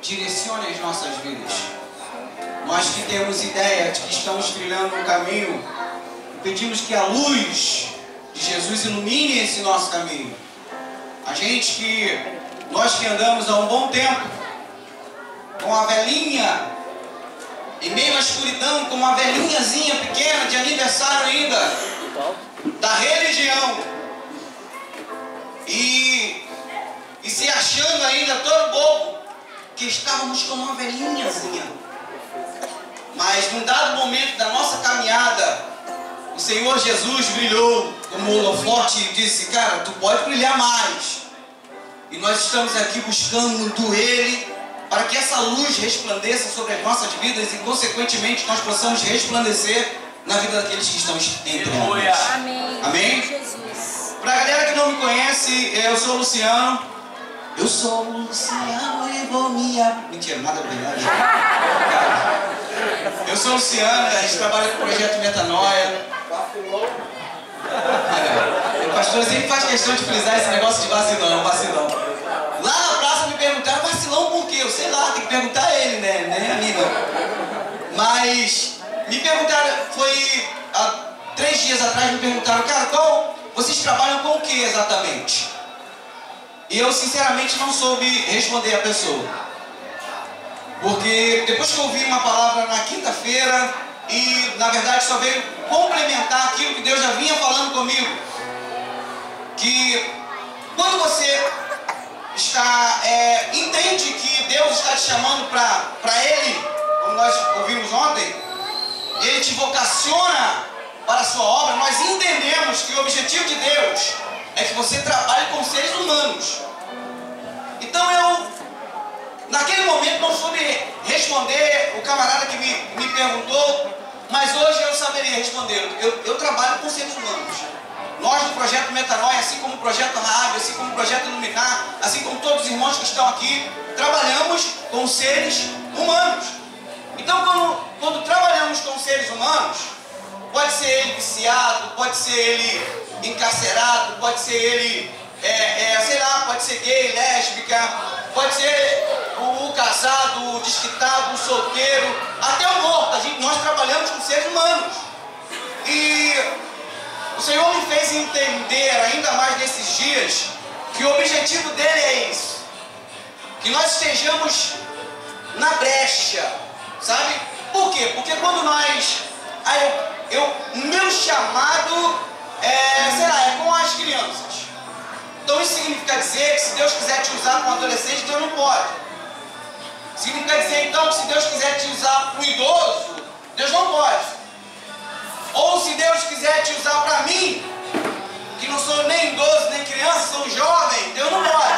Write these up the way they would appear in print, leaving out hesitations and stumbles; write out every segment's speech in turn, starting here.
direcione as nossas vidas. Nós que temos ideia de que estamos trilhando um caminho, pedimos que a luz de Jesus ilumine esse nosso caminho. Nós que andamos há um bom tempo com a velhinha, em meio à escuridão, com uma velhinhazinha pequena de aniversário ainda, da religião, e se achando ainda todo bobo, que estávamos como uma velhinhazinha. Mas num dado momento da nossa caminhada, o Senhor Jesus brilhou como um holofote e disse: cara, tu pode brilhar mais. E nós estamos aqui buscando Ele, para que essa luz resplandeça sobre as nossas vidas e, consequentemente, nós possamos resplandecer na vida daqueles que estão entre nós. Amém. Amém? Jesus. Para a galera que não me conhece, eu sou o Luciano. Eu sou o Luciano e vou me... Mentira, nada a ver, nada a ver. Eu sou o Luciano, a gente trabalha com o projeto Metanoia. O pastor sempre faz questão de frisar esse negócio de vacilão, vacilão. Lá na praça me perguntaram, vacilão por quê? Eu sei lá, tem que perguntar a ele, né? A mim não. Mas me perguntaram, foi há 3 dias atrás, me perguntaram, cara, vocês trabalham com o que exatamente? E eu sinceramente não soube responder a pessoa. Porque depois que eu ouvi uma palavra na quinta-feira, e na verdade só veio complementar aquilo que Deus já vinha falando comigo, que quando você entende que Deus está te chamando para Ele, como nós ouvimos ontem, Ele te vocaciona para a sua obra, nós entendemos que o objetivo de Deus é que você trabalhe com seres humanos. Então eu, naquele momento, não soube responder o camarada que me perguntou, mas hoje eu saberia responder. Eu trabalho com seres humanos. Nós do Projeto Metanoia, assim como o Projeto Raab, assim como o Projeto Iluminar, assim como todos os irmãos que estão aqui, trabalhamos com seres humanos. Então quando trabalhamos com seres humanos, pode ser ele viciado, pode ser ele encarcerado, pode ser ele, sei lá, pode ser gay, lésbica, pode ser o casado, o desquitado, o solteiro, até o morto. Nós trabalhamos com seres humanos. E o Senhor me fez entender, ainda mais nesses dias, que o objetivo dele é isso. Que nós estejamos na brecha, sabe? Por quê? Porque quando nós... o meu chamado é com as crianças. Então isso significa dizer que se Deus quiser te usar com um adolescente, Deus não pode. Significa dizer então que se Deus quiser te usar com um idoso, Deus não pode. Ou se Deus quiser te usar para mim, que não sou nem idoso nem criança, sou jovem, Deus não pode.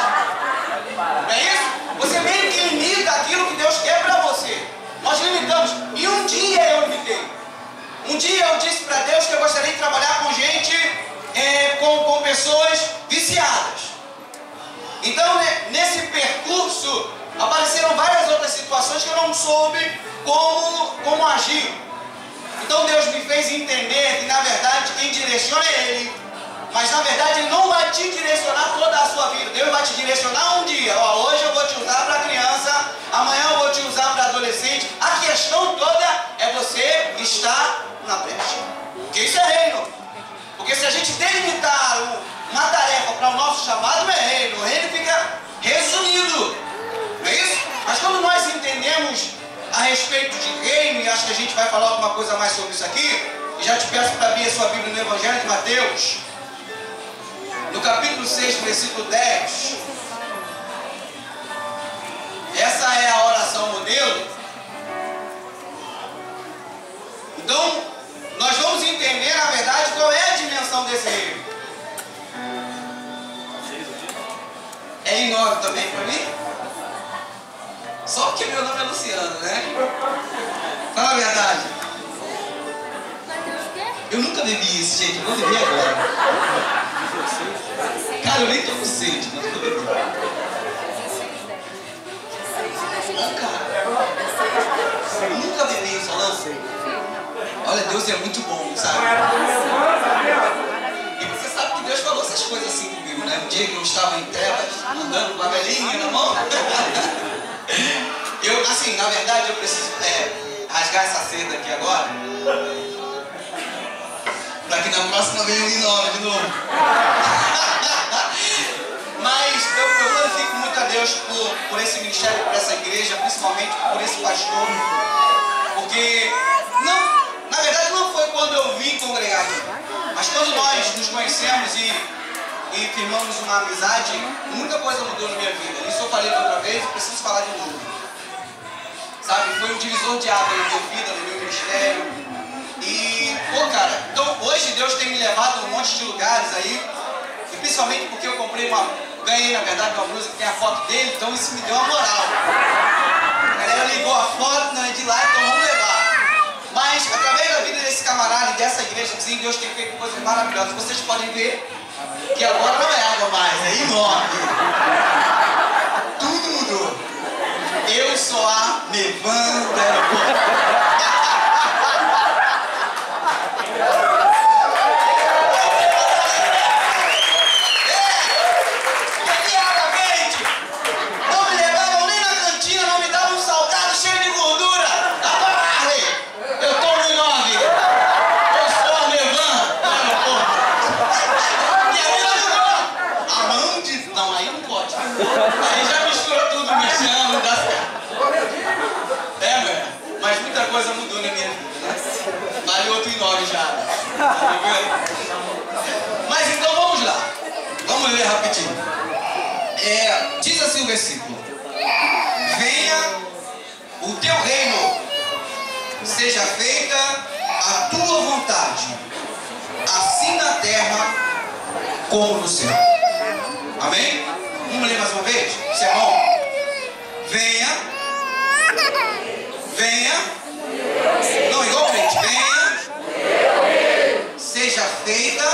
Não é isso? Você meio que limita aquilo que Deus quer para você. Nós limitamos. E um dia eu limitei. Um dia eu disse para Deus que eu gostaria de trabalhar com gente, com pessoas viciadas. Então, nesse percurso, apareceram várias outras situações que eu não soube como agir. Então Deus me fez entender que, na verdade, quem direciona é Ele. Mas, na verdade, Ele não vai te direcionar toda a sua vida. Deus vai te direcionar um dia. Hoje eu vou te usar para criança, amanhã eu vou te usar para adolescente. A questão toda é você estar na brecha. Porque isso é reino. Porque se a gente delimitar uma tarefa para o nosso chamado, não é reino. O reino fica resumido. Não é isso? Mas quando nós entendemos a respeito de reino, e acho que a gente vai falar alguma coisa mais sobre isso aqui, e já te peço para abrir a sua Bíblia no Evangelho de Mateus, no capítulo 6, versículo 10. Essa é a oração modelo. Então, nós vamos entender, na verdade, qual é a dimensão desse reino. É em 9 também para mim? Só porque meu nome é Luciano, né? Fala a verdade. Eu nunca bebi isso, gente. Eu vou beber agora. Cara, eu nem tô com sede, mas eu tô bebendo. Não, cara. Eu nunca bebi isso, não. Olha, Deus é muito bom, sabe? E você sabe que Deus falou essas coisas assim comigo, né? Um dia que eu estava em trevas, andando com a velhinha na mão. verdade eu preciso rasgar essa seda aqui agora, para que na próxima venha um nome de novo. Mas eu glorifico muito a Deus por esse ministério, por essa igreja, principalmente por esse pastor, porque na verdade não foi quando eu vim congregar aqui, mas quando nós nos conhecemos e firmamos uma amizade, muita coisa mudou na minha vida. Isso eu falei outra vez e preciso falar de novo. Sabe, foi um divisor de água na minha vida, no meu ministério. E, cara, então hoje Deus tem me levado a um monte de lugares aí, e principalmente porque eu ganhei na verdade uma blusa que tem a foto dele, então isso me deu uma moral. A galera ligou a foto, não é de lá, então vamos levar. Mas através da vida desse camarada e dessa igreja, sim, Deus tem feito coisas maravilhosas. Vocês podem ver que agora não é água mais, é enorme. Tudo mudou. Eu sou a Nevan do aeroporto. Aí já misturou tudo, mexendo, não dá certo. Mas muita coisa mudou na minha vida, né? Vale outro nome já. Tá vendo? Mas então vamos lá. Vamos ler rapidinho. Diz assim o versículo: venha o teu reino, seja feita a tua vontade, assim na terra como no céu. Amém? Vamos ler mais uma vez? Isso é bom? Venha. Não, igualmente. Venha. Seja feita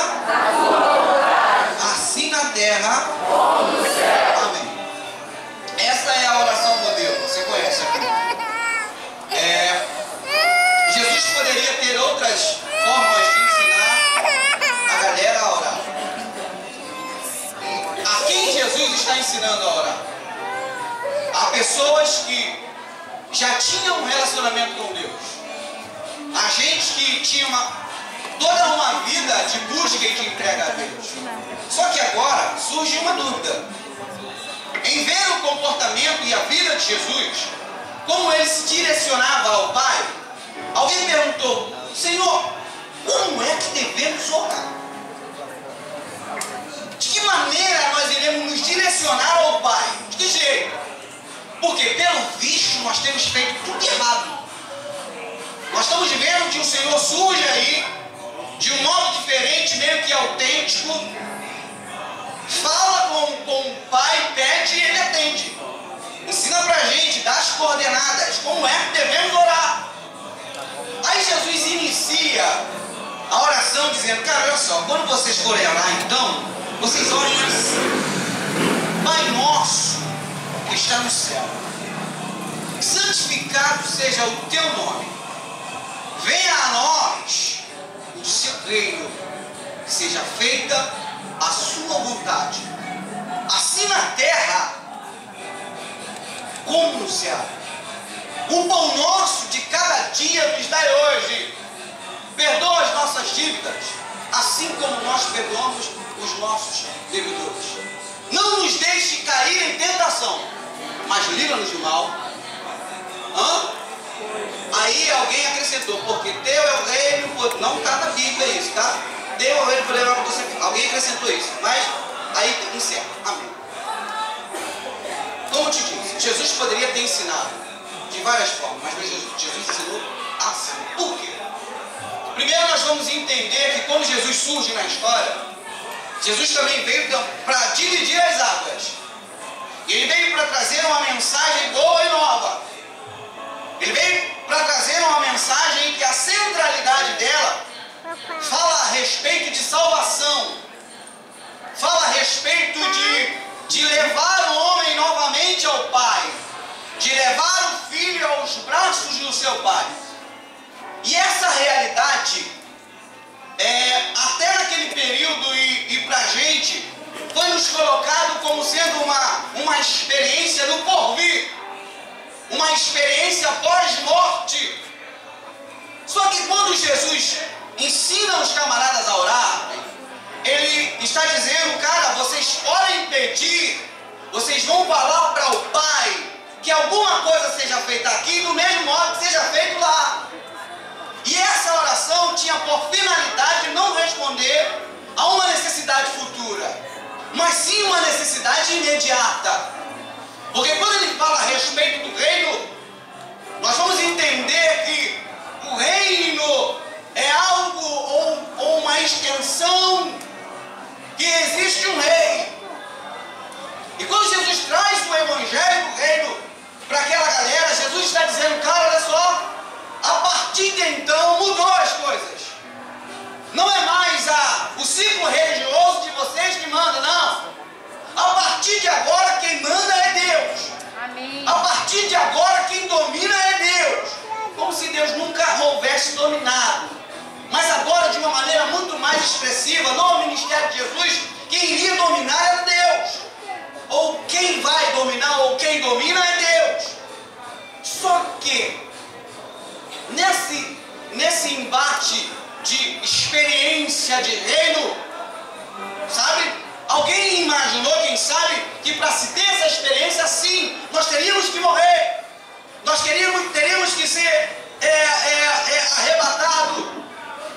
assim na terra como no céu. Amém. Essa é a oração modelo. Você conhece aqui. Jesus poderia ter outras formas de ensinar a galera a orar. A quem Jesus está ensinando a orar? A pessoas que já tinham um relacionamento com Deus. A gente que tinha toda uma vida de busca e de entrega a Deus. Só que agora surge uma dúvida. Em ver o comportamento e a vida de Jesus, como ele se direcionava ao Pai, alguém perguntou: Senhor, como é que devemos orar? De que maneira nós iremos nos direcionar ao Pai? De que jeito? Porque, pelo visto, nós temos feito tudo errado. Nós estamos vendo que o Senhor surge aí, de um modo diferente, meio que autêntico, fala com o Pai, pede e Ele atende. Ensina pra gente, dá as coordenadas, como é que devemos orar. Aí Jesus inicia a oração dizendo: cara, olha só, quando vocês forem orar, então, vocês orem assim: Pai nosso que está no céu, santificado seja o teu nome, venha a nós o seu reino, seja feita a sua vontade, assim na terra como no céu. O pão nosso de cada dia nos dai hoje. Perdoa as nossas dívidas, assim como nós perdoamos os nossos devedores. Não nos deixe cair em tentação, mas livra-nos do mal. Aí alguém acrescentou: porque teu é o reino. Não está na Bíblia isso, tá? Teu é o reino, problema você. Alguém acrescentou isso, mas aí encerra. Amém. Como eu te disse, Jesus poderia ter ensinado de várias formas, mas Jesus ensinou assim. Por quê? Primeiro nós vamos entender que quando Jesus surge na história, Jesus também veio para dividir as águas. Ele veio para trazer uma mensagem boa e nova. Ele veio para trazer uma mensagem que a centralidade dela fala a respeito de salvação, fala a respeito de levar o homem novamente ao Pai, de levar o filho aos braços do seu Pai. E essa realidade, até naquele período e para a gente, foi nos colocado como sendo uma experiência no porvir, uma experiência após morte. Só que quando Jesus ensina os camaradas a orar, ele está dizendo, cara, vocês podem pedir, vocês vão falar para o Pai que alguma coisa seja feita aqui do mesmo modo que seja feito lá. E essa oração tinha por finalidade não responder a uma necessidade futura, mas sim uma necessidade imediata. Porque quando ele fala a respeito do reino, nós vamos entender que o reino é algo ou uma extensão que existe um rei. E quando Jesus traz o evangelho do reino para aquela galera, Jesus está dizendo, cara, olha só, a partir de então mudou as coisas. Não é mais o ciclo religioso de vocês que manda, não. A partir de agora quem manda é Deus. Amém. A partir de agora quem domina é Deus. Como se Deus nunca houvesse dominado. Mas agora de uma maneira muito mais expressiva, no ministério de Jesus, quem iria dominar era Deus. Ou quem vai dominar, ou quem domina é Deus. Só que nesse embate de experiência de reino, sabe? Alguém imaginou, quem sabe, que para se ter essa experiência, sim, nós teríamos que morrer. Nós teríamos que ser arrebatados.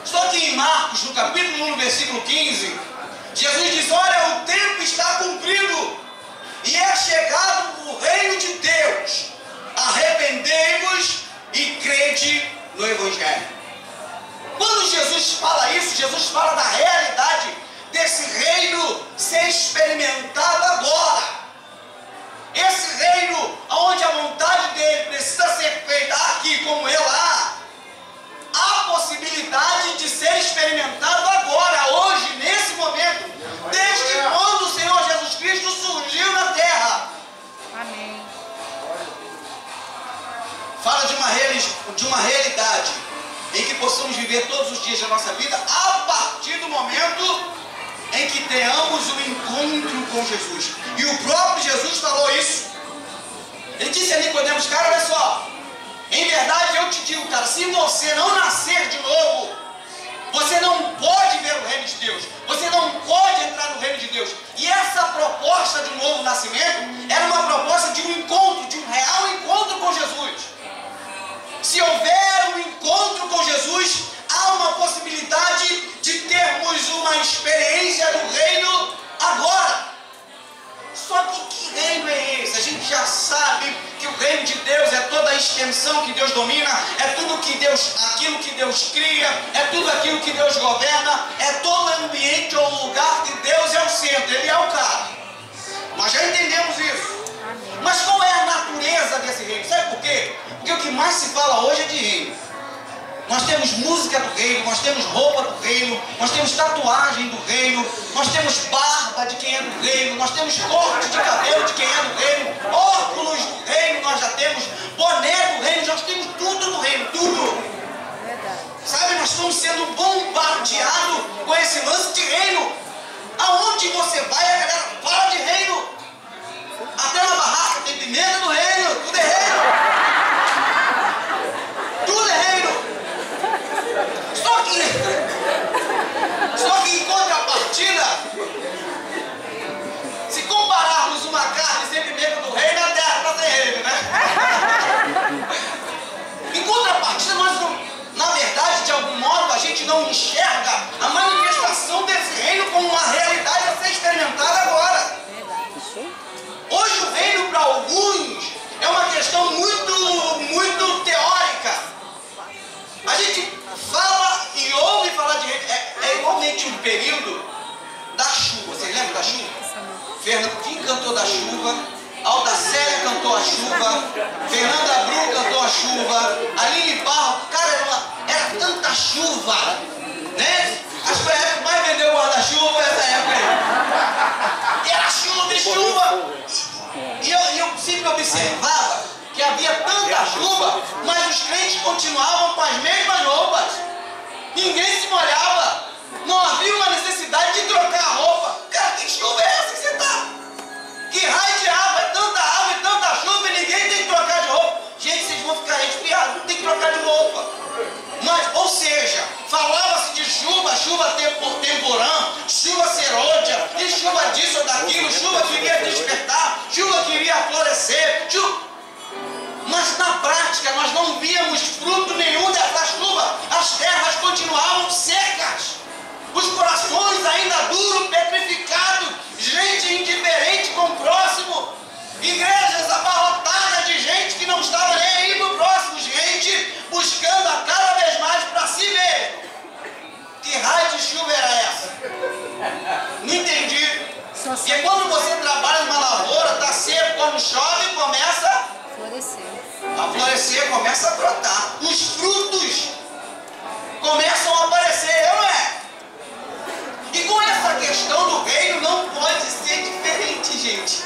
Só que em Marcos, no capítulo 1, versículo 15, Jesus diz, olha, o tempo está cumprido e é chegado o reino de Deus. Arrependei-vos e crede no Evangelho. Quando Jesus fala isso, Jesus fala da realidade desse reino ser experimentado agora. Esse reino onde a vontade dele precisa ser feita aqui como é lá, há possibilidade de ser experimentado agora, hoje, nesse momento, desde quando o Senhor Jesus Cristo surgiu na terra. Amém. Fala de uma realidade em que possamos viver todos os dias da nossa vida a partir do momento em que tenhamos um encontro com Jesus. E o próprio Jesus falou isso. Ele disse a Nicodemos, cara, olha só, em verdade eu te digo, cara, se você não nascer de novo, você não pode ver o reino de Deus, você não pode entrar no reino de Deus. E essa proposta de um novo nascimento era uma proposta de um encontro, de um real encontro com Jesus. Se houver um encontro com Jesus, há uma possibilidade de termos uma experiência do reino agora. Só que reino é esse? A gente já sabe que o reino de Deus é toda a extensão que Deus domina, é tudo que Deus, aquilo que Deus cria, é tudo aquilo que Deus governa, é todo o ambiente ou lugar que Deus é o centro, Ele é o cara. Nós já entendemos isso. Mas qual é a natureza desse reino? Sabe por quê? Porque o que mais se fala hoje é de reino. Nós temos música do reino, nós temos roupa do reino, nós temos tatuagem do reino, nós temos barba de quem é do reino, nós temos corte de cabelo de quem é do reino, óculos do reino nós já temos, boné do reino, nós temos tudo do reino, tudo. Sabe, nós estamos sendo bombardeados com esse lance de reino. Aonde você vai, a galera fala de reino. Até na barraca tem pimenta do reino, tudo é reino. Tudo é reino. Só que em contrapartida, se compararmos uma carne sem pimenta do reino, a terra para ter reino, né? Em contrapartida, na verdade, de algum modo, a gente não enxerga a manifestação desse reino como uma realidade a ser experimentada agora. Hoje o reino para alguns é uma questão muito teórica. A gente fala e ouve falar de reino. É igualmente um período da chuva. Vocês lembram da chuva? Fernandinho cantou da chuva, Aldacélia cantou a chuva, Fernanda Bru cantou a chuva, Aline Barro, cara, era tanta chuva, né? Acho que foi a época que mais vendeu guarda-chuva essa época aí. Era chuva e chuva. E eu sempre observava que havia tanta chuva, mas os crentes continuavam com as mesmas roupas. Ninguém se molhava. Não havia uma necessidade de trocar a roupa. Cara, que chuva é essa que você está? Que raio de água, é tanta água e tanta chuva e ninguém tem que trocar de roupa. Gente, vocês vão ficar, a gente víamos fruto nenhum dessa chuva, as terras continuavam secas, os corações ainda duros, petrificados, gente indiferente com o próximo, igrejas abarrotadas de gente que não estava nem aí pro próximo, gente buscando a cada vez mais para si mesmo. Que raio de chuva era essa? Não entendi. Porque quando você trabalha numa lavoura, está seco, quando chove, começa a florescer, começa a brotar. Os frutos começam a aparecer, não é? E com essa questão do reino não pode ser diferente, gente.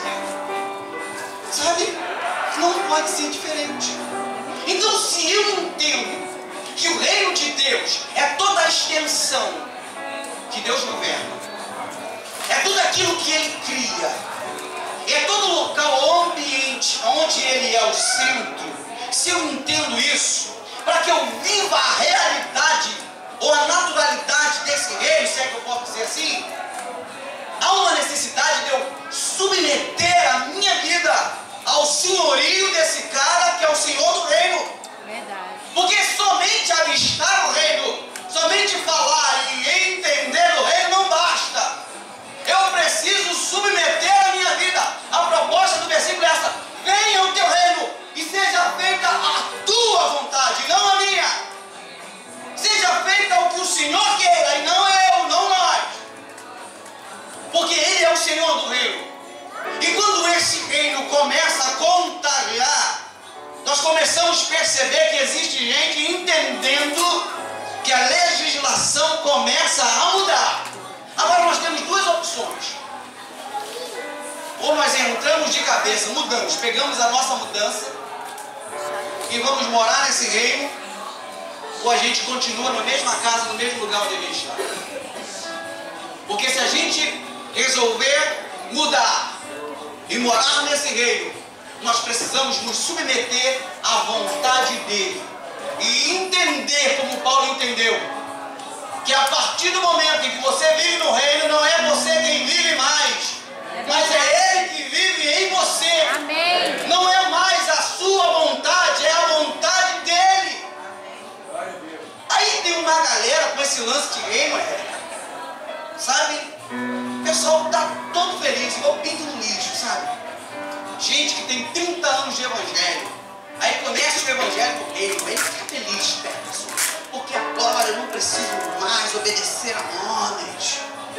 Sabe? Não pode ser diferente. Então, se eu entendo que o reino de Deus é toda a extensão que Deus governa, é tudo aquilo que Ele cria, é todo o local, o ambiente onde Ele é o centro. Se eu entendo isso, para que eu viva a realidade ou a naturalidade desse reino, se é que eu posso dizer assim, há uma necessidade de eu submeter a minha vida ao senhorio desse cara que é o Senhor do reino. Verdade. Porque somente avistar o reino, somente falar e entender o reino não basta. Eu preciso submeter a minha vida. A proposta do versículo é essa: venha o teu reino e seja feita a tua vontade, não a minha. Seja feita o que o Senhor queira e não eu, não nós. Porque Ele é o Senhor do reino. E quando esse reino começa a contagiar, nós começamos a perceber que existe gente entendendo que a legislação começa a mudar. Agora nós temos duas opções. Ou nós entramos de cabeça, mudamos, pegamos a nossa mudança e vamos morar nesse reino, ou a gente continua na mesma casa, no mesmo lugar onde a gente está. Porque se a gente resolver mudar e morar nesse reino, nós precisamos nos submeter à vontade dele e entender, como Paulo entendeu, que a partir do momento em que você vive no reino, não é você quem vive mais, mas é Ele que vive em você. Amém. Não é mais a sua vontade, é a vontade dele. Aí tem uma galera com esse lance de reino, sabe? O pessoal está todo feliz, igual pinto no lixo, sabe? Gente que tem 30 anos de evangelho, aí começa o evangelho com ele fica feliz, porque agora eu não preciso mais obedecer a homens.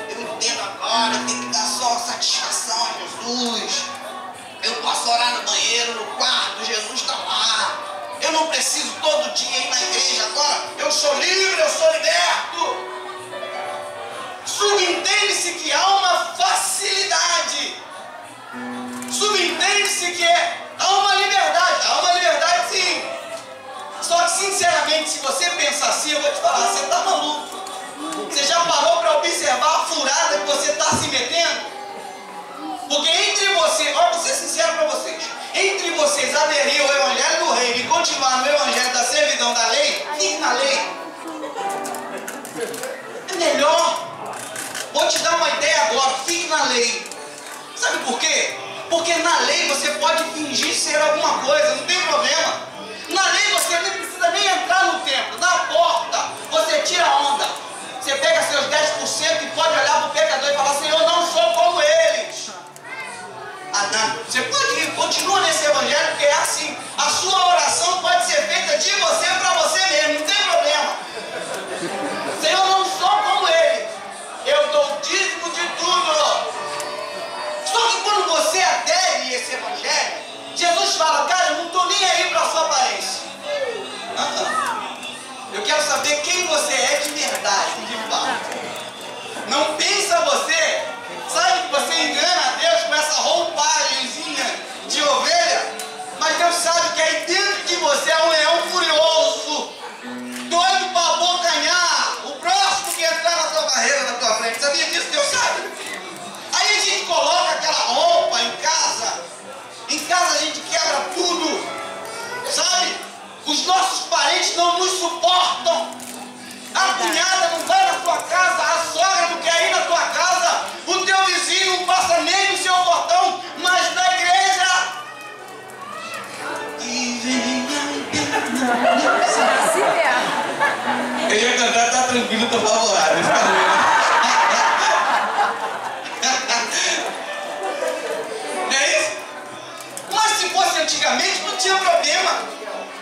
Eu entendo agora, eu tenho que dar só satisfação a Jesus. Eu posso orar no banheiro, no quarto, Jesus está lá. Eu não preciso todo dia ir na igreja agora. Eu sou livre, eu sou liberto. Subentende-se que há uma facilidade. Subentende-se que há uma liberdade. Há uma liberdade, sim. Só que, sinceramente, se você pensar assim, eu vou te falar, você está maluco. Você já parou para observar a furada que você está se metendo? Porque entre você, vou ser sincero para vocês, entre vocês aderir ao evangelho do reino e continuar no evangelho da servidão da lei, fique na lei. É melhor. Vou te dar uma ideia agora, fique na lei. Sabe por quê? Porque na lei você pode fingir ser alguma coisa, não tem problema. Na lei você não precisa nem entrar no templo, na porta você tira a onda. Você pega seus 10% e pode olhar para o pecador e falar: Senhor, não sou como eles. Você pode ir, continua nesse evangelho, porque é assim. A sua oração pode ser feita de você para você mesmo, não tem problema. Senhor, não sou como eles. Eu dou dízimo de tudo. Só que quando você adere a esse evangelho, Jesus fala: cara, eu não estou nem aí para a sua aparência. Eu quero saber quem você é de verdade, de fato. Não pensa você, sabe que você engana a Deus com essa roupagemzinha de ovelha, mas Deus sabe que aí dentro de você é um leão furioso, doido para abocanhar o próximo que entrar na tua barreira, na tua frente. Sabia disso? Deus sabe. Aí a gente coloca aquela roupa em casa a gente quebra tudo, sabe? Os nossos parentes não nos suportam. A cunhada não vai na tua casa, a sogra não quer ir na tua casa, o teu vizinho não passa nem no seu portão, mas na igreja. E venha Eu ia cantar, tá tranquilo, tô favorável. Não é isso? Mas se fosse antigamente, não tinha problema.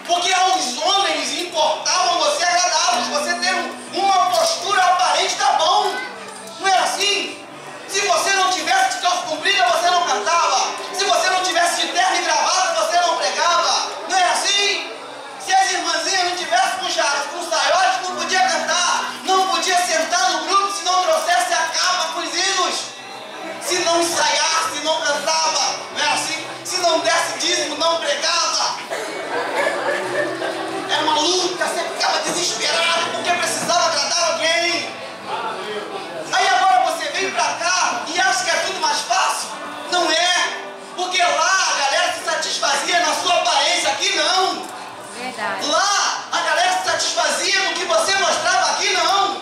Porque aos homens importavam você agradá-los, você ter uma postura aparente, tá bom. Não era assim? Se você não tivesse de calça comprida, você não cantava. Se você não tivesse de terno e gravata, você não pregava. Não era assim? Se as irmãzinhas não tivessem com saiote, não podia cantar. Não podia sentar no grupo se não trouxesse a capa com os hinos. Se não ensaiasse, não cantava. Não era assim? Se não desse dízimo, não pregava. Era uma luta, você ficava desesperado porque precisava agradar alguém. Aí agora você vem pra cá e acha que é tudo mais fácil? Não é. Porque lá a galera se satisfazia na sua aparência, aqui não. Verdade. Lá a galera se satisfazia no que você mostrava, aqui não.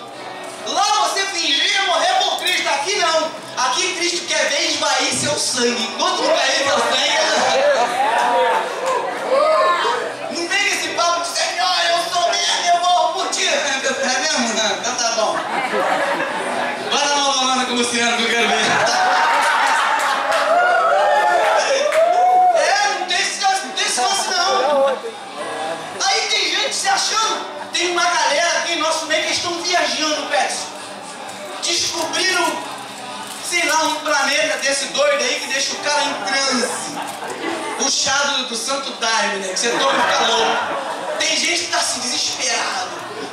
Lá você fingia morrer por Cristo, aqui não. Aqui Cristo quer ver esvair seu sangue. Enquanto não cair seu sangue, não vem esse papo de Senhor, eu sou merda, eu morro por ti. É mesmo? Não, então tá bom. Vai dar uma mamada com o Luciano que eu quero ver. Não tem esse lance não. Aí tem gente se achando. Tem uma galera aqui em nosso meio que estão viajando, Petson. Descobriram, sei lá, um planeta desse doido aí que deixa o cara em transe. O chá do Santo Daime, né? Que você toma e fica louco. Tem gente que tá assim, desesperado.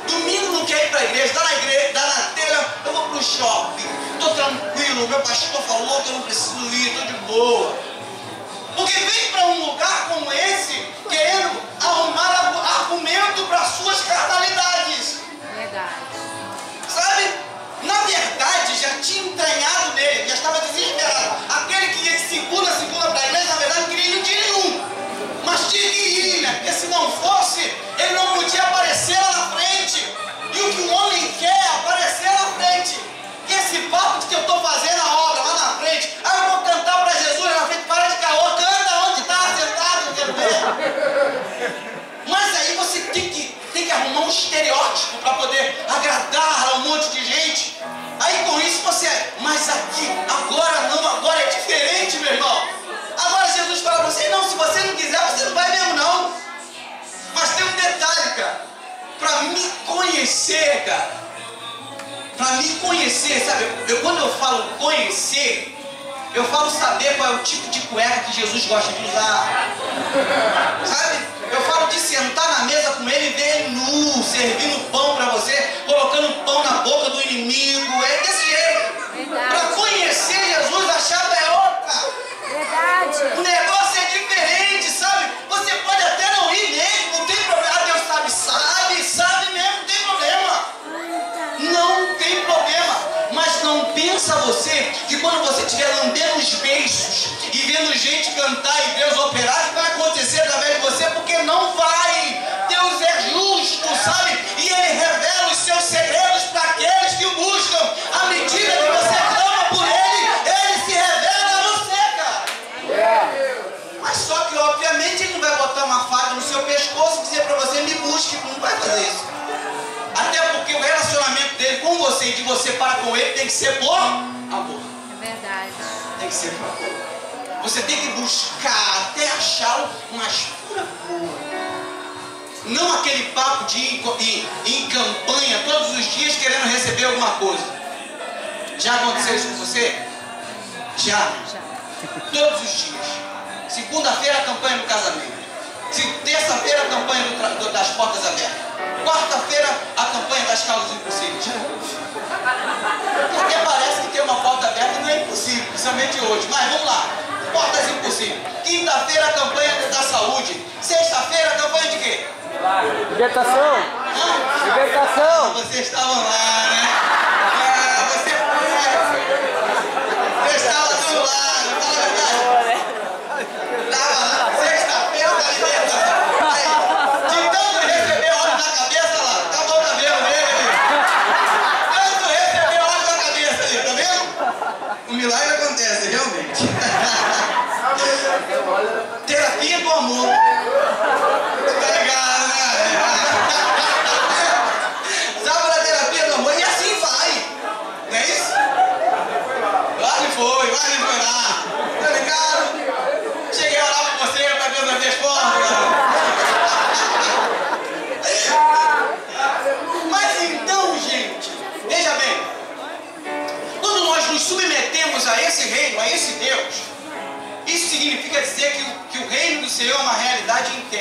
Domingo não quer ir pra igreja, dá na telha, eu vou pro shopping. Tô tranquilo, meu pastor falou que eu não preciso ir, tô de boa. Porque vem pra um lugar como esse, querendo arrumar argumento para suas carnalidades. Verdade. Sabe? Na verdade, já tinha entranhado nele, já estava desesperado. Aquele que ia de segunda para a igreja, na verdade, não queria ir de nenhum. Mas tinha que ir, né? Porque se não fosse, ele não podia aparecer lá na frente. E o que o homem quer é aparecer na frente. E esse papo de que eu estou fazendo a obra lá na frente, eu vou cantar para Jesus lá na frente, para de caô, canta onde está sentado, eu quero ver. Mas aí você tem que arrumar um estereótipo para poder agradar a um monte de gente. Aí com isso você, mas aqui, agora não, agora é diferente, meu irmão. Agora Jesus fala para você, não, se você não quiser, você não vai mesmo não. Mas tem um detalhe, cara. Para me conhecer, cara. Para me conhecer, sabe? Quando eu falo conhecer, eu falo saber qual é o tipo de cueca que Jesus gosta de usar. Sabe? Eu falo de sentar na mesa com ele e ver ele nu, servindo pão para você, colocando pão na boca do inimigo. É desse jeito. Para conhecer Jesus, a chave é outra. Verdade. O negócio é diferente, sabe? Você pode até não rir mesmo, não tem problema. Ah, Deus sabe mesmo, não tem problema. Não tem problema. Mas não pensa você que quando você estiver lambendo os beiços e vendo gente cantar e Deus operar, que vai acontecer através de você, porque não vai. Deus é justo, sabe? E Ele revela os seus segredos para aqueles que o buscam. À medida que você clama por Ele, Ele se revela a você, cara. Mas só que, obviamente, Ele não vai botar uma faca no seu pescoço e dizer para você, me busque, não vai fazer isso. Até porque o relacionamento dele com você e de você para com ele tem que ser por amor. É verdade. Tem que ser por amor. Você tem que buscar até achá-lo, mas por amor. Não aquele papo de ir em campanha todos os dias querendo receber alguma coisa. Já aconteceu isso com você? Já. Todos os dias. Segunda-feira a campanha do casamento. Terça-feira a campanha das portas abertas. Quarta-feira a campanha das causas impossíveis. Porque parece que ter uma porta aberta não é impossível, principalmente hoje. Mas vamos lá. Portas impossíveis. Quinta-feira a campanha da saúde. Sexta-feira a campanha de quê? Libertação. Libertação. Vocês estavam lá, né? Você estava do lado, não fala a verdade? Estava lá. Sexta-feira da libertação. Aí, de tanto receber óleo na cabeça lá, acabou o cabelo dele. Tanto receber óleo na cabeça ali, tá vendo? O milagre acontece, realmente. Terapia do amor. Tá ligado, né?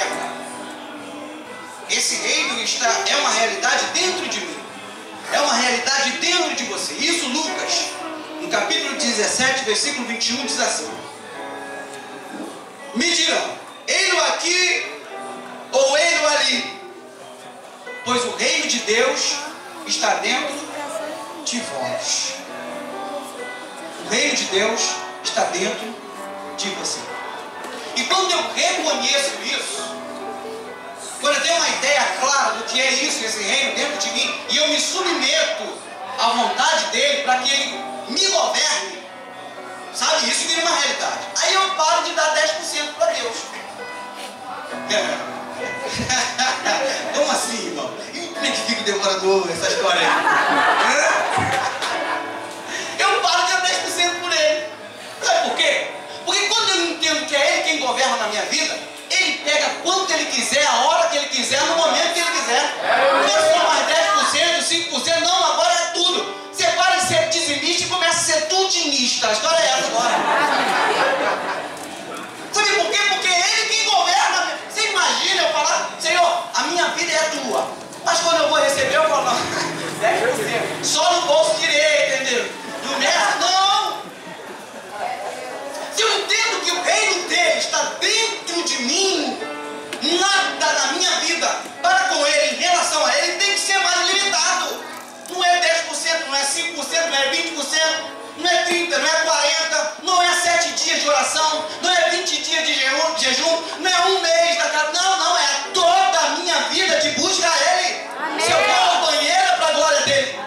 interna. Esse reino é uma realidade dentro de mim. É uma realidade dentro de você. Isso Lucas, no capítulo 17, versículo 21, diz assim: me dirão, ei-lo aqui ou ei-lo ali, pois o reino de Deus está dentro de vós. O reino de Deus está dentro de você. E quando eu reconheço isso, quando eu tenho uma ideia clara do que é isso, esse reino dentro de mim, e eu me submeto à vontade dele para que ele me governe, sabe, isso vira uma realidade. Aí eu paro de dar 10% para Deus. Como assim, irmão? E como é que fica demorador essa história aí? Eu paro de dar 10% por ele. Sabe por quê? Porque quando eu entendo que é ele quem governa na minha vida, ele pega quanto ele quiser, a hora que ele quiser, no momento que ele quiser. Não é só mais 10%, 5%, não, agora é tudo. Você para de ser dizimista e começa a ser tudinista. A história é essa agora. Sabe por quê? Porque é ele quem governa. Você imagina eu falar, Senhor, a minha vida é tua. Mas quando eu vou receber, eu falo, não, 10%. Só no bolso direito, entendeu? No resto, não. Se eu entendo que o reino dele está dentro de mim, nada na minha vida para com ele, em relação a ele, tem que ser mais limitado. Não é 10%, não é 5%, não é 20%, não é 30%, não é 40%, não é 7 dias de oração, não é 20 dias de jejum, não é um mês da casa. Não, não, é toda a minha vida de busca a ele. Amém. Se eu vou ao banheiro é para a glória dele.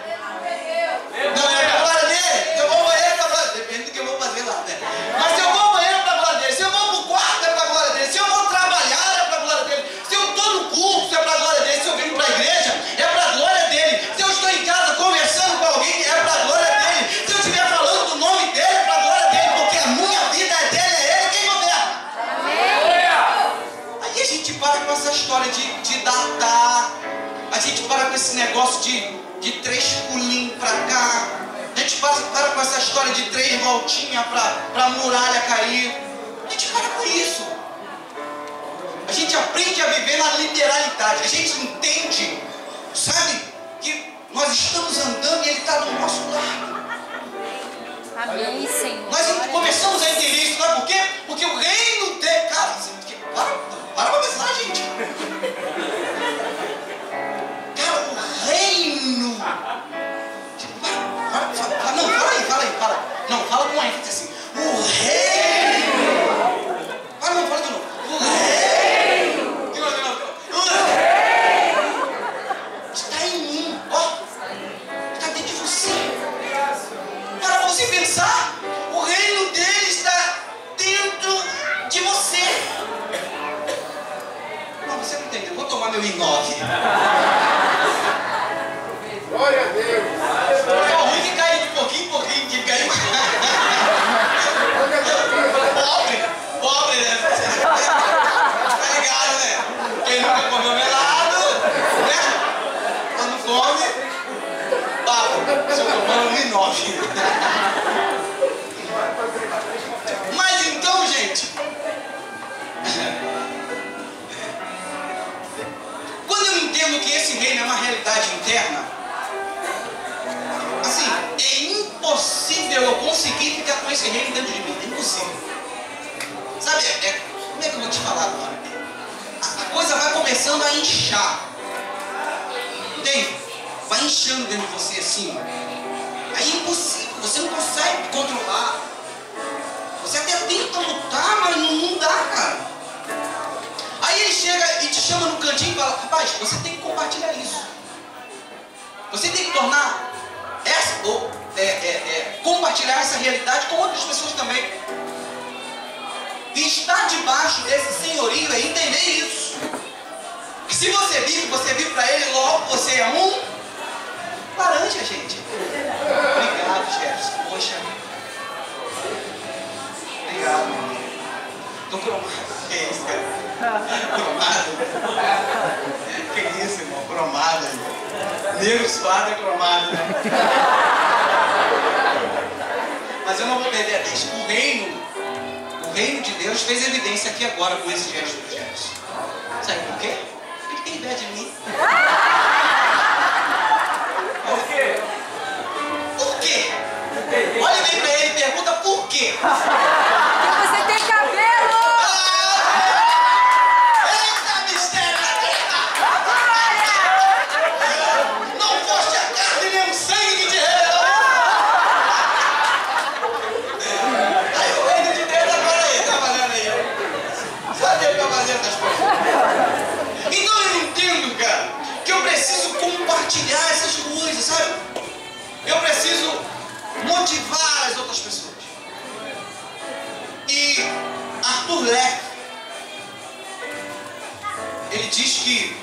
Não é para a glória dele. Se eu vou ao banheiro é para a glória dele. Depende do que eu vou fazer lá, né? Mas se eu vou ao banheiro é para a glória dele. Se eu vou para o quarto é para a glória dele. Se eu vou trabalhar é para a glória dele. Se eu estou no curso é para a glória dele. Se eu venho para a igreja é para a glória dele. Se eu estou em casa conversando com alguém é para a glória dele. Se eu estiver falando do nome dele é para a glória dele. Porque a minha vida é dele, é ele quem governa. Aí a gente para com essa história de datar. A gente para com esse negócio de 3 pulinhos para cá. A gente para com essa história de 3 voltinhas para a muralha cair. A gente para com isso. A gente aprende a viver na literalidade. A gente entende, sabe, que nós estamos andando e ele está do nosso lado. Amém, Senhor. Nós começamos a entender isso, sabe por quê? Porque o reino dele... Cara, para pensar, gente. Cara, o reino... Não, fala aí. Não, fala com ênfase assim. O reino... Fala de novo. O reino... O reino... Está em mim, ó. Está dentro de você. Para você pensar, o reino dele está dentro de você. Não, você não entendeu. Vou tomar meu I9. Glória a Deus. É o ruim que cai de pouquinho em pouquinho, que cai. Pobre, né? Tá ligado, né? Quem nunca comeu melado, né? Quando come, papo. Se eu tomar um I9. Mas então, gente, quando eu entendo que esse reino é uma realidade interna, assim, é impossível eu conseguir ficar com esse reino dentro de mim. É impossível. Sabe, como é que eu vou te falar agora? A coisa vai começando a inchar. Entende? Vai inchando dentro de você assim. É impossível, você não consegue controlar. Você até tenta lutar, mas não dá, cara. Aí ele chega e te chama no cantinho e fala, rapaz, você tem que compartilhar isso. Você tem que tornar compartilhar essa realidade com outras pessoas também. E estar debaixo desse senhorio é entender isso. E se você vive para ele, logo você é um laranja, gente. Obrigado, Jefferson. Poxa. Obrigado, meu amigo. Tô cromado. Que isso, cara? Cromado? Que isso, irmão? Cromado. Negro suado é cromado, né? Mas eu não vou perder a deixa. O reino de Deus fez evidência aqui agora com esse gesto do Jefferson. perto de mim. Por quê? Por quê? Olha bem pra ele e pergunta por quê. Porque você tem cabelo! Eita, mistério da terra! Não foste a carne nem o sangue que te revelou. Aí o reino de Deus agora aí, trabalhando aí. Cadê o cavaleiro das coisas? Então eu entendo, cara, que eu preciso compartilhar essas coisas, sabe? Eu preciso motivar as outras pessoas. E Arthur Leck, ele diz que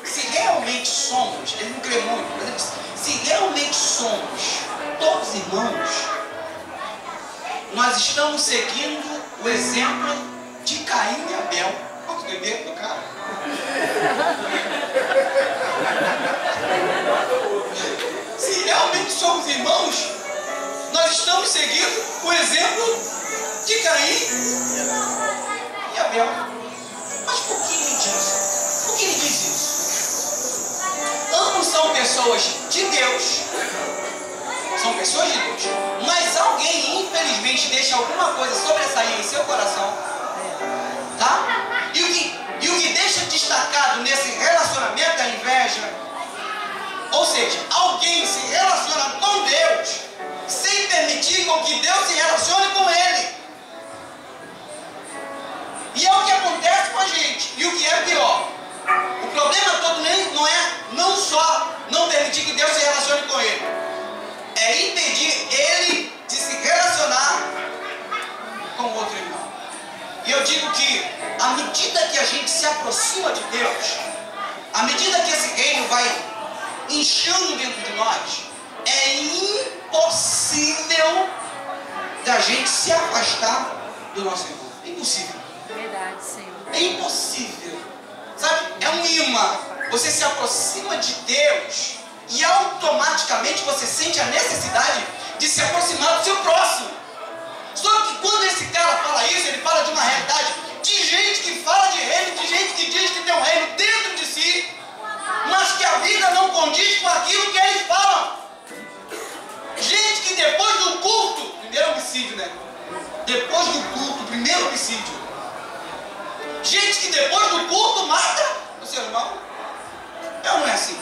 se realmente somos, ele não crê muito, mas ele diz, se realmente somos todos irmãos, nós estamos seguindo o exemplo de Caim e Abel. Olha que doideira do cara. Se realmente somos irmãos, nós estamos seguindo o exemplo de Caim e Abel. Mas por que ele diz? Por que ele diz isso? Ambos são pessoas de Deus. São pessoas de Deus. Mas alguém, infelizmente, deixa alguma coisa sobressair em seu coração. Tá? E o que deixa destacado nesse relacionamento é a inveja. Ou seja, alguém se relaciona com Deus sem permitir com que Deus se relacione com ele. E é o que acontece com a gente. E o que é pior, o problema todo não é não só não permitir que Deus se relacione com ele, é impedir ele de se relacionar com o outro irmão. E eu digo que à medida que a gente se aproxima de Deus, à medida que esse reino vai inchando dentro de nós, é impossível da gente se afastar do nosso irmão. É impossível. Verdade, Senhor. É impossível. Sabe? É um imã. Você se aproxima de Deus e automaticamente você sente a necessidade de se aproximar do seu próximo. Só que quando esse cara fala isso, ele fala de uma realidade de gente que fala de reino, de gente que diz que tem um reino dentro de si, mas que a vida não condiz com aquilo que eles falam. Gente que depois do culto, primeiro homicídio, né? Depois do culto, primeiro homicídio. Gente que depois do culto mata o seu irmão. Não é assim.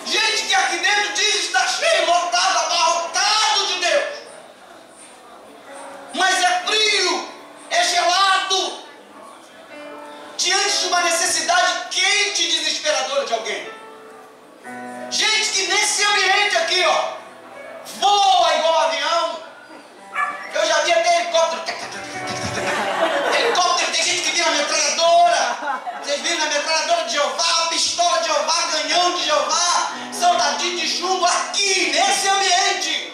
Gente que aqui dentro diz está cheio, lotado, abarrotado de Deus. Mas é frio, é gelado, diante de uma necessidade quente e desesperadora de alguém. Gente que nesse ambiente aqui, ó, voa igual avião. Eu já vi até helicóptero. Helicóptero, tem gente que vira metralhadora. Vocês viram na metralhadora de Jeová, pistola de Jeová, canhão de Jeová, soldadinho de chumbo aqui, nesse ambiente.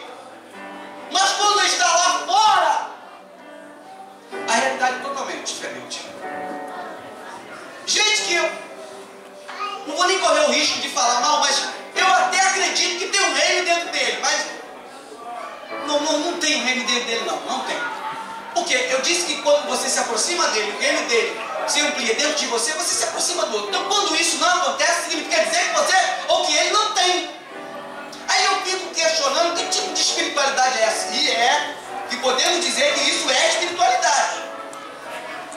Mas quando está lá fora, a realidade é totalmente diferente. Gente que eu não vou nem correr o risco de falar mal, mas eu até acredito que tem um reino dentro dele, mas não tem um reino dentro dele, não tem. Porque eu disse que quando você se aproxima dele, o reino dele se amplia dentro de você, você se aproxima do outro. Então quando isso não acontece, significa dizer que você ou que ele não tem. Aí eu fico questionando que tipo de espiritualidade é essa? E é que podemos dizer que isso é espiritualidade.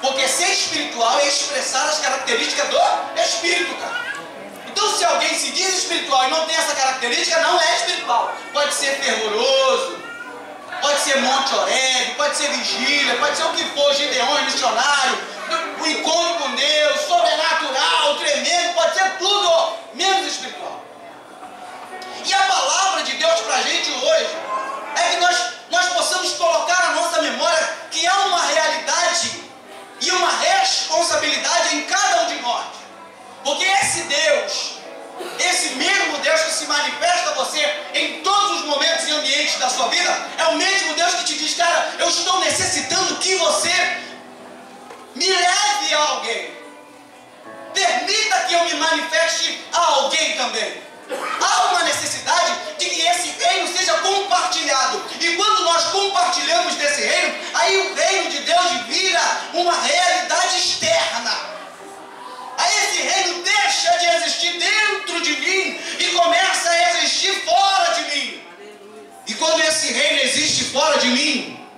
Porque ser espiritual é expressar as características do espírito, cara. Então se alguém se diz espiritual e não tem essa característica, não é espiritual. Pode ser fervoroso, pode ser Monte Oreb, pode ser vigília, pode ser o que for, Gideões, missionário, o encontro com Deus, sobrenatural, tremendo, pode ser tudo, menos espiritual. E a palavra de Deus para a gente hoje é que nós possamos colocar na nossa memória que há uma realidade e uma responsabilidade em cada um de nós. Porque esse Deus, esse mesmo Deus que se manifesta a você em todos os momentos e ambientes da sua vida, é o mesmo Deus que te diz, cara, eu estou necessitando que você me leve a alguém. Permita que eu me manifeste a alguém também. Há uma necessidade de que esse reino seja compartilhado. E quando nós compartilhamos desse reino, aí o reino de Deus vira uma realidade externa. Aí esse reino deixa fora de mim,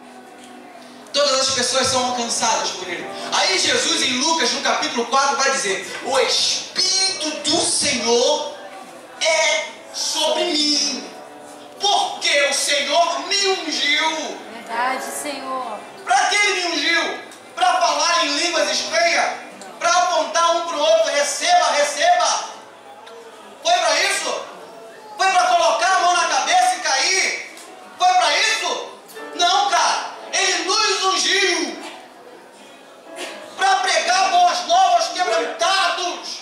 todas as pessoas são alcançadas por Ele. Aí Jesus, em Lucas, no capítulo 4, vai dizer: o Espírito do Senhor é sobre mim, porque o Senhor me ungiu. Verdade, Senhor. Para que Ele me ungiu? Para falar em línguas estranhas, para apontar um para o outro: receba, receba. Foi para isso? Foi para colocar a mão na cabeça e cair? Foi para isso? Não, cara. Ele nos ungiu para pregar boas novas, quebrantados.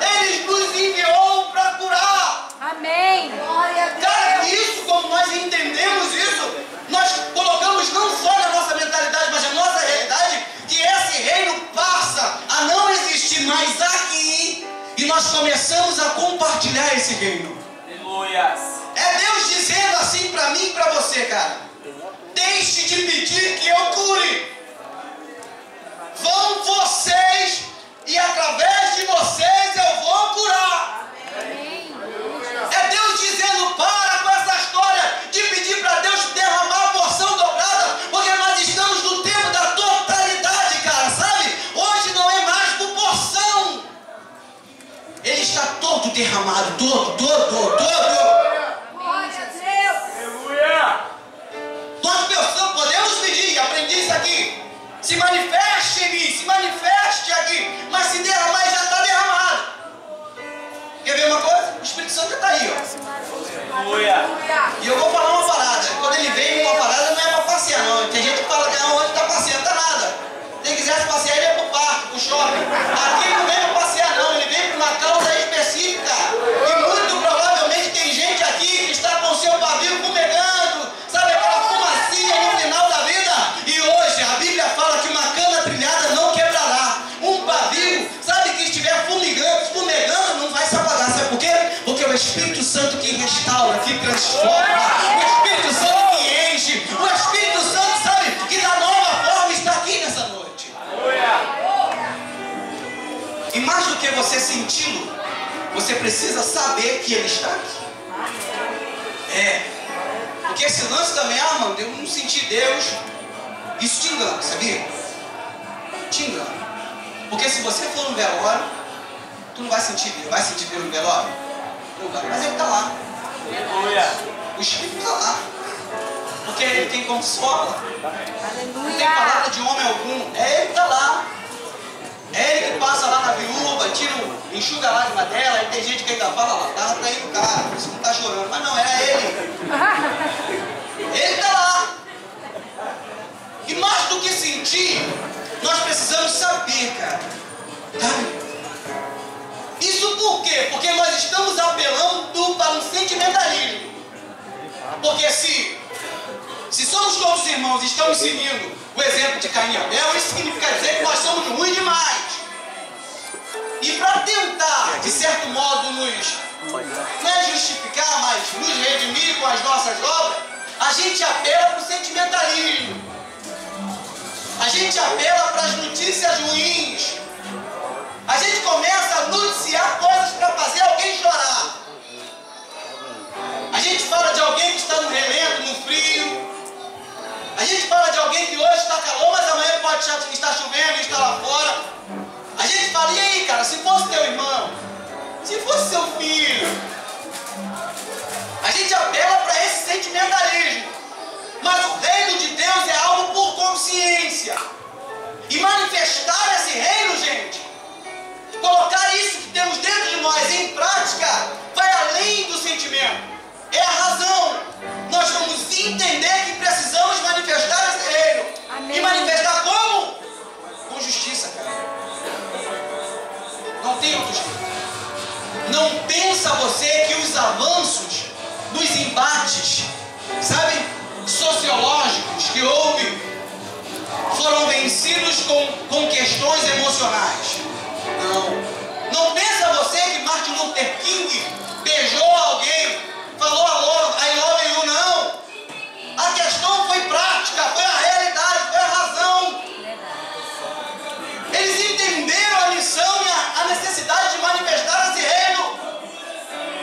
Ele nos enviou para curar. Amém. Glória a Deus. Cara, isso, como nós entendemos isso, nós colocamos não só na nossa mentalidade, mas na nossa realidade, que esse reino passa a não existir mais aqui, e nós começamos a compartilhar esse reino. Aleluia. É Deus dizendo assim para mim e para você, cara: deixe de pedir que eu cure. Vão vocês, e através de vocês eu vou curar. Amém. É Deus dizendo: para com essa história de pedir para Deus derramar a porção dobrada, porque nós estamos no tempo da totalidade, cara, sabe? Hoje não é mais por porção. Ele está todo derramado, todo. Glória a Deus. Aleluia. Nós podemos pedir, aprendi isso aqui: se manifeste em mim, se manifeste aqui, mas se derramar já está derramado. Quer ver uma coisa? O Espírito Santo está aí, ó. Aleluia. E eu vou falar uma parada: quando ele vem uma parada, não é para passear, não. Tem gente que fala que onde está passeando, está nada. Se ele quisesse passear, ele ia para o parque, para o shopping. Aqui não vem para passear, não. Ele vem para uma causa específica. E muito provavelmente tem gente aqui que está com o seu pavio fumegando, sabe, aquela fumacinha no final da vida. E hoje a Bíblia fala que uma cana trilhada não quebrará. Um pavio, sabe, que estiver fumegando, não vai se apagar. Sabe por quê? Porque é o Espírito Santo que restaura, que transforma. O Espírito Santo que enche. O Espírito Santo, sabe, que dá nova forma, está aqui nessa noite. E mais do que você senti-lo, você precisa saber que Ele está aqui. Porque esse lance também, mano, eu não senti Deus. Isso te engana, sabia? Te engana. Porque se você for no velório, tu não vai sentir Deus. Vai sentir Deus no velório? Não vai. Mas Ele está lá. Aleluia. O Espírito está lá. Porque Ele tem consola. Não tem Aleluia. palavra de homem algum. É Ele que está lá. É Ele que passa lá na viúva, enxuga a lágrima dela. E tem gente que ainda fala: lá, estava traindo o cara, por isso não está chorando. Mas não, era Ele. Ele está lá. E mais do que sentir, nós precisamos saber, cara. Sabe? Isso por quê? Porque nós estamos apelando para um sentimentalismo. Porque se somos todos irmãos e estamos seguindo o exemplo de Caim e Abel, isso significa dizer que nós somos ruins demais. E para tentar, de certo modo, nos não é justificar, mas nos redimir com as nossas obras, a gente apela para o sentimentalismo. A gente apela para as notícias ruins. A gente começa a noticiar coisas para fazer alguém chorar. A gente fala de alguém que está no relento, no frio. A gente fala de alguém que hoje está calor, mas amanhã pode estar chovendo e está lá fora. A gente fala: e aí, cara, se fosse teu irmão? Se fosse seu filho? A gente apela para esse sentimentalismo. Mas o reino de Deus é algo por consciência. E manifestar esse reino, gente, colocar isso que temos dentro de nós em prática, vai além do sentimento. É a razão. Nós vamos entender que precisamos manifestar esse reino. Amém. E manifestar como? Com justiça, cara. Não tem outro jeito. Não pensa você que os avanços dos embates, sabe, sociológicos que houve, foram vencidos com questões emocionais. Não pensa você que Martin Luther King beijou alguém, falou I love you, não. A questão foi prática, foi a realidade, foi a razão. Eles entenderam a missão e a necessidade de manifestar esse reino.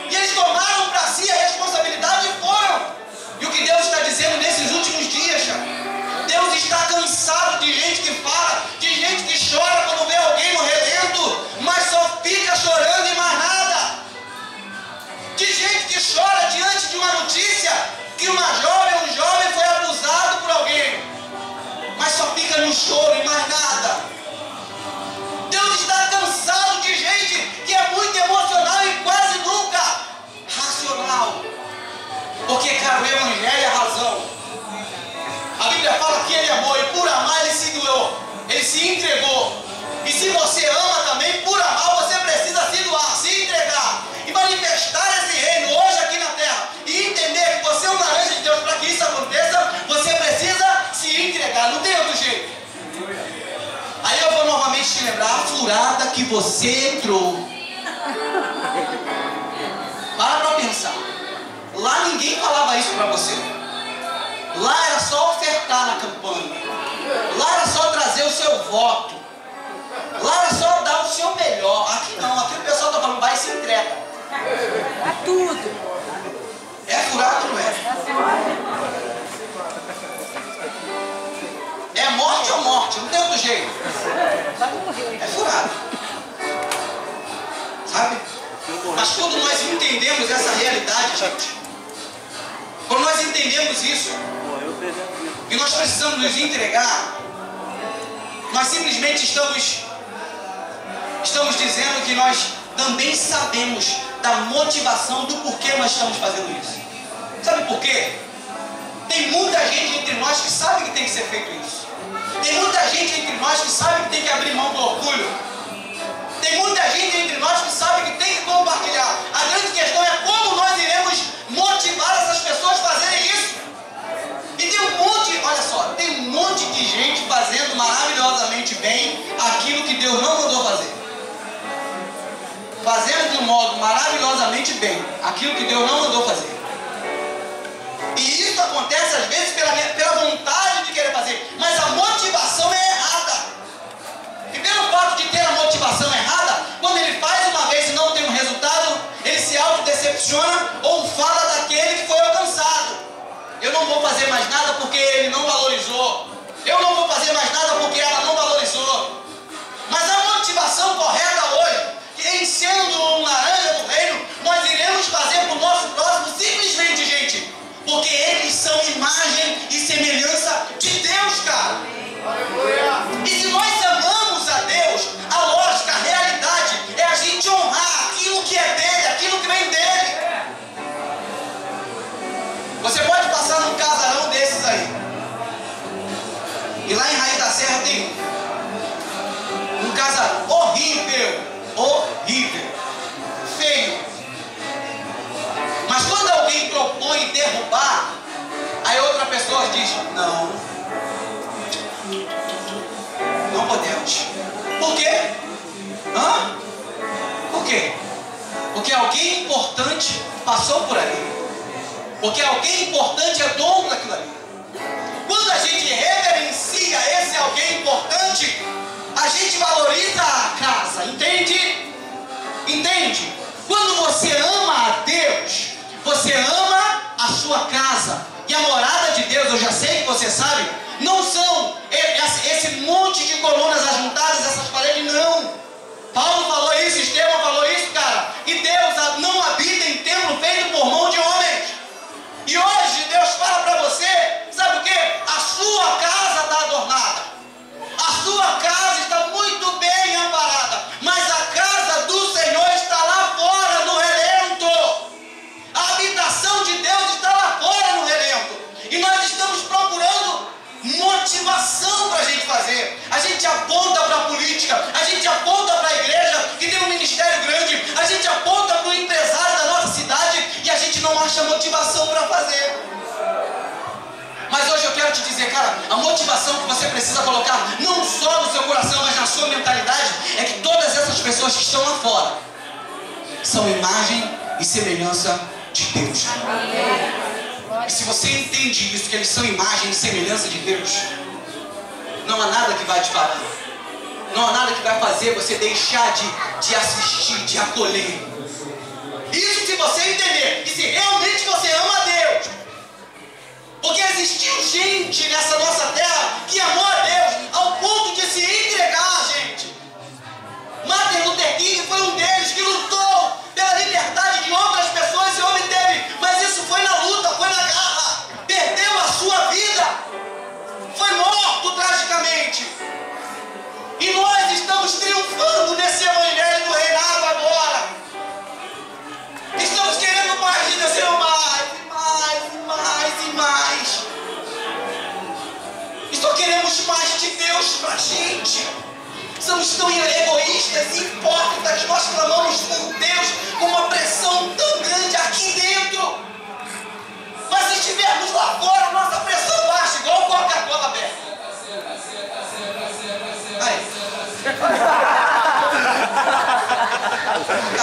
E eles tomaram para si a responsabilidade e foram. E o que Deus está dizendo nesses últimos fica no choro e mais nada. Deus está cansado de gente que é muito emocional e quase nunca racional. Porque, cara, o Evangelho é a razão. A Bíblia fala que Ele amou e por amar Ele se doou, Ele se entregou. E se você ama também, por amar você precisa se doar, se entregar e manifestar esse reino hoje aqui na terra. E entender que você é um laranja de Deus. Para que isso aconteça, você precisa se entregar, não tem outro jeito. Aí eu vou novamente te lembrar a furada que você entrou. Para pensar. Lá ninguém falava isso para você. Lá era só ofertar na campanha. Lá era só trazer o seu voto. Lá era só dar o seu melhor. Aqui não, aqui o pessoal está falando, vai e se entrega. Dá tudo. É furado, não é? É morte ou morte, não tem outro jeito. Vai morrer. É furado. Sabe? Mas quando nós entendemos essa realidade, gente, quando nós entendemos isso, que nós precisamos nos entregar, nós simplesmente estamos dizendo que nós também sabemos da motivação do porquê nós estamos fazendo isso. Sabe por quê? Tem muita gente entre nós que sabe que tem que ser feito isso. Tem muita gente entre nós que sabe que tem que abrir mão do orgulho. Tem muita gente entre nós que sabe que tem que compartilhar. A grande questão é como nós iremos motivar essas pessoas a fazerem isso. E tem um monte, olha só, tem um monte de gente fazendo maravilhosamente bem aquilo que Deus não mandou fazer. Fazendo de um modo maravilhosamente bem aquilo que Deus não mandou fazer. E isso acontece às vezes pela vontade de querer fazer, mas a motivação é errada. E pelo fato de ter a motivação errada, quando ele faz uma vez e não tem um resultado, ele se autodecepciona ou fala daquele que foi alcançado. Eu não vou fazer mais nada porque ele não valorizou. Eu não vou fazer mais nada porque ela não valorizou. Mas a motivação correta hoje, em sendo um laranja do reino, nós iremos fazer para o nosso próximo simplesmente, gente, porque eles são imagem e semelhança de Deus, cara. E se nós amamos a Deus, a lógica, a realidade é a gente honrar aquilo que é dele, aquilo que vem dele. Você pode passar num casarão desses aí, e lá em Raiz da Serra tem um casarão horrível, feio. Mas quando alguém propõe derrubar, aí outra pessoa diz, não podemos. Por quê? Por quê? Porque alguém importante passou por ali. Porque alguém importante é dono daquilo ali. Quando a gente reverencia esse alguém importante, a gente valoriza a casa, entende? Entende? Quando você ama a Deus, você ama a sua casa. E a morada de Deus, eu já sei que você sabe, não são esse monte de colunas ajuntadas, essas paredes, não. Paulo falou isso, Estevão falou isso, cara. E Deus não habita em templo feito por mão de homens. E hoje Deus fala para você, sabe o que? A sua casa está adornada. A sua casa está muito bem amparada. Mas a casa do Senhor está lá fora no relento. A habitação de Deus está lá fora no relento. E nós estamos procurando motivação para a gente fazer. A gente aponta para a política, a gente aponta para a igreja que tem um ministério grande, a gente aponta para o empresário da nossa cidade e a gente não acha motivação para fazer. Mas hoje eu quero te dizer, cara, a motivação que você precisa colocar não só no seu coração, mas na sua mentalidade, é que todas essas pessoas que estão lá fora são imagem e semelhança de Deus. E se você entende isso, que eles são imagem e semelhança de Deus, não há nada que vai te parar. Não há nada que vai fazer você deixar de assistir, de acolher. Isso se você entender. E se realmente você ama a Deus. Porque existiu gente nessa nossa terra que amou a Deus ao ponto de se entregar, gente. Martin Luther King foi um deles que lutou pela liberdade de outras pessoas e obteve. Mas isso foi na luta, foi na garra. Perdeu a sua vida. Foi morto tragicamente.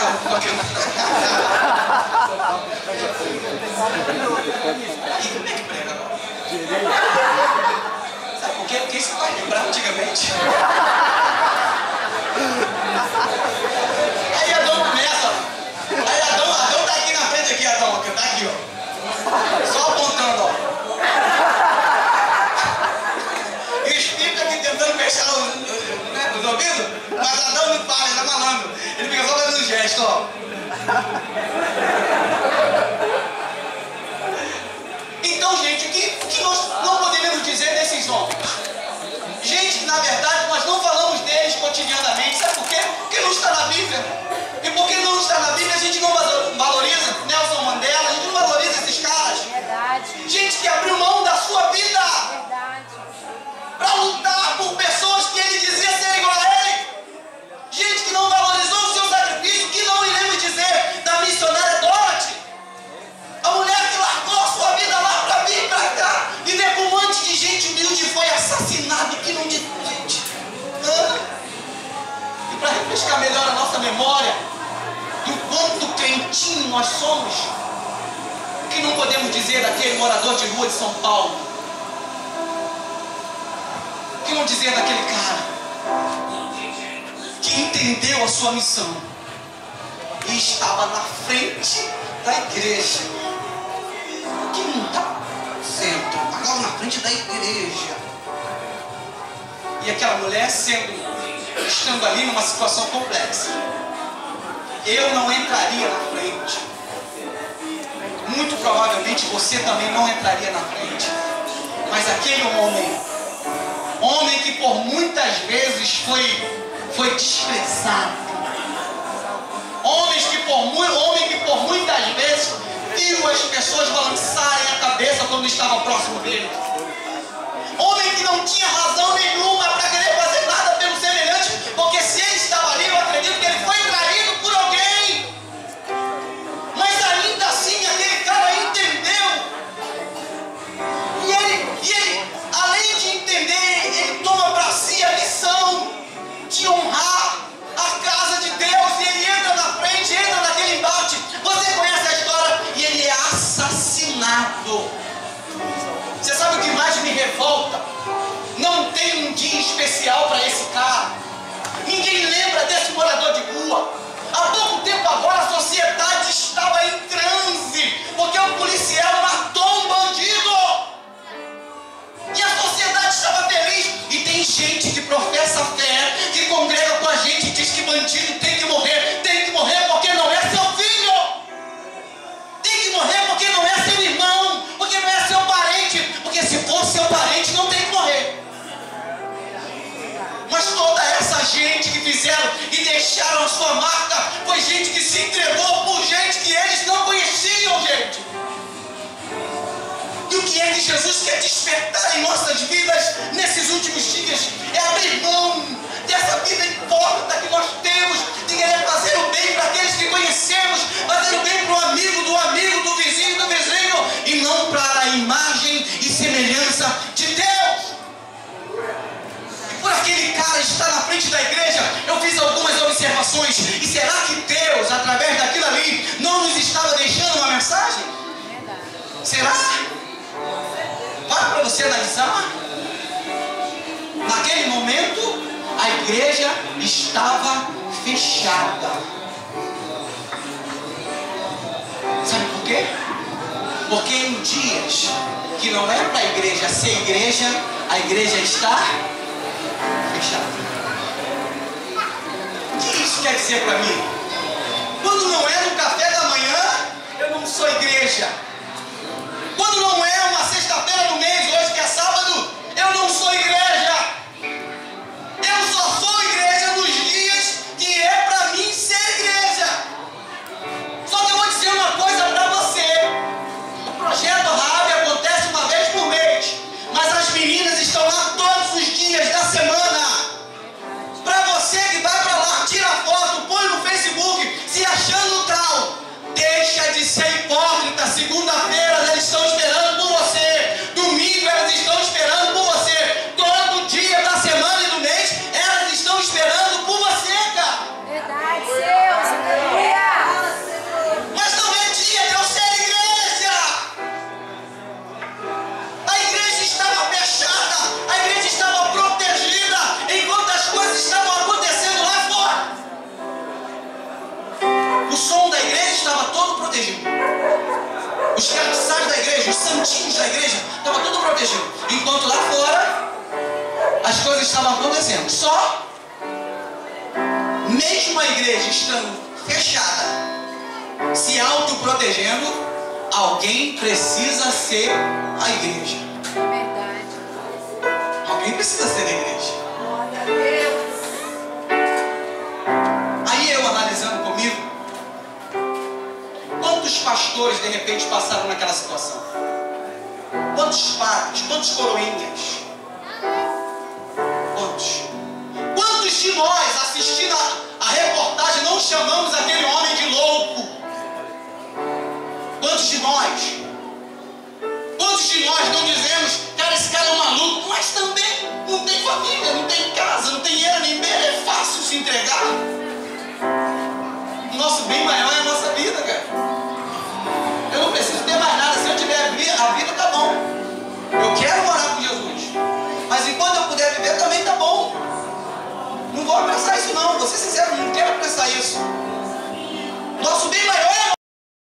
pregar. E como é que prega agora? Sabe por quê? Porque isso vai lembrar antigamente. Aí Adão começa. Aí Adão tá aqui na frente, aqui, Adão, que tá aqui, ó. Só apontando, ó. E o espírito aqui tentando fechar os ouvidos, mas Adão não fala, ele é malandro. Ele fica só fazendo gesto, ó. Então, gente, o que nós não poderíamos dizer desses homens? Gente, na verdade, nós não falamos deles cotidianamente. Sabe por quê? Porque não está na Bíblia. E porque não está na Bíblia, a gente não valoriza Nelson Mandela, a gente não valoriza esses caras. Verdade. Gente que abriu mão da sua vida Verdade. para lutar por pessoas que ele dizia ser igual a ele. Gente que não valorizou o seu sacrifício, que não iremos dizer da missionária Dorothy. A mulher que largou a sua vida lá para vir para cá e ver como um monte de gente humilde foi assassinado. Que não diz, gente. E para refrescar melhor a nossa memória do quanto crentinho nós somos, o que não podemos dizer daquele morador de rua de São Paulo? O que não dizer daquele cara que entendeu a sua missão e estava na frente da igreja? Que não está no centro, agora na frente da igreja. E aquela mulher estando ali numa situação complexa. Eu não entraria na frente. Muito provavelmente você também não entraria na frente. Mas aquele homem que por muitas vezes foi desprezado. Homem que por muitas vezes viu as pessoas balançarem a cabeça quando estavam próximo dele. Homem que não tinha razão nenhuma para querer fazer nada pelo semelhante, porque se ele estava ali, eu acredito que ele foi traído por alguém. Mas ainda assim, aquele cara entendeu. E ele, além de entender, ele toma para si a missão de honrar a casa de Deus. E ele entra na frente, entra naquele embate. Você conhece a história? E ele é assassinado. Você sabe o que mais me revolta? Não tem um dia especial para esse cara. Ninguém lembra desse morador de rua. Há pouco tempo agora a sociedade estava em transe, porque o policial matou um bandido. E a sociedade estava feliz. E tem gente que professa fé, que congrega com a gente e diz que bandido tem que morrer. Tem que morrer porque não é seu filho. Tem que morrer porque não é seu irmão, porque não é seu parente. Porque se for seu parente, não tem que morrer. Mas toda essa gente que fizeram e deixaram a sua marca foi gente que se entregou por gente que eles não conheciam, gente. E o que é que Jesus quer despertar em nossas vidas nesses últimos dias? É abrir mão dessa vida hipócrita que nós temos de querer fazer o bem para aqueles que conhecemos, fazer o bem para o amigo, do vizinho, e não para a imagem e semelhança de Deus. Por aquele cara estar na frente da igreja, eu fiz algumas observações. E será que Deus, através daquilo ali, não nos estava deixando uma mensagem? Será? Para você analisar. Naquele momento, a igreja estava fechada. Sabe por quê? Porque em dias que não é para a igreja ser igreja, a igreja está fechado. O que isso quer dizer para mim? Quando não é no café da manhã, eu não sou igreja. Quando não é uma sexta-feira do mês, hoje que é sábado, eu não sou igreja. Eu só sou igreja nos dias que é para mim ser igreja. Só que eu vou dizer uma coisa para você. O projeto Rabi acontece uma vez por mês, mas as meninas estão lá todos os dias da semana. Para você que vai para lá, tira foto, põe no Facebook, se achando tal, deixa de ser hipócrita. Segunda-feira eles estão esperando por você. O som da igreja estava todo protegido. Os castiçais da igreja, os santinhos da igreja, estava tudo protegido. Enquanto lá fora, as coisas estavam acontecendo. Só, mesmo a igreja estando fechada, se autoprotegendo, alguém precisa ser a igreja. Verdade. Alguém precisa ser a igreja. Glória a Deus. Aí eu analisando comigo, quantos pastores de repente passaram naquela situação? Quantos padres, quantos coroinhas? Quantos? Quantos de nós, assistindo a reportagem, não chamamos aquele homem de louco? Quantos de nós? Quantos de nós não dizemos, cara, esse cara é um maluco, mas também não tem família, não tem casa, não tem era nem beira, é fácil se entregar. O nosso bem maior é a nossa vida, cara. Eu não preciso ter mais nada, se eu tiver a vida tá bom. Eu quero morar com Jesus, mas enquanto eu puder viver também tá bom. Não vou apressar isso não, vou ser sincero, não quero apressar isso. Nosso bem